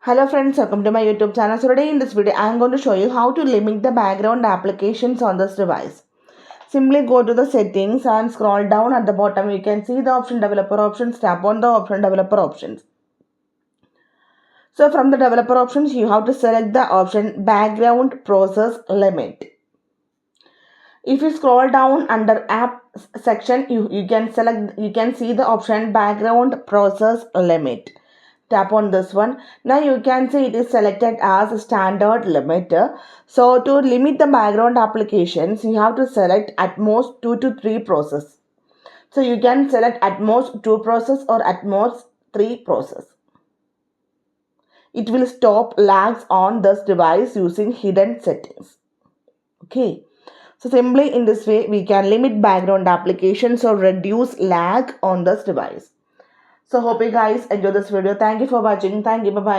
Hello friends, welcome to my YouTube channel. So today in this video, I am going to show you how to limit the background applications on this device. Simply go to the settings and scroll down at the bottom. You can see the option developer options. Tap on the option developer options. So from the developer options, you have to select the option background process limit. If you scroll down under app section, you can see the option background process limit. Tap on this one. Now you can see it is selected as a standard limiter. So to limit the background applications, you have to select at most 2 to 3 process. So you can select at most 2 process or at most 3 process. It will stop lags on this device using hidden settings. Okay. So simply in this way, we can limit background applications or reduce lag on this device. So hope you guys enjoy this video. Thank you for watching. Thank you. Bye-bye.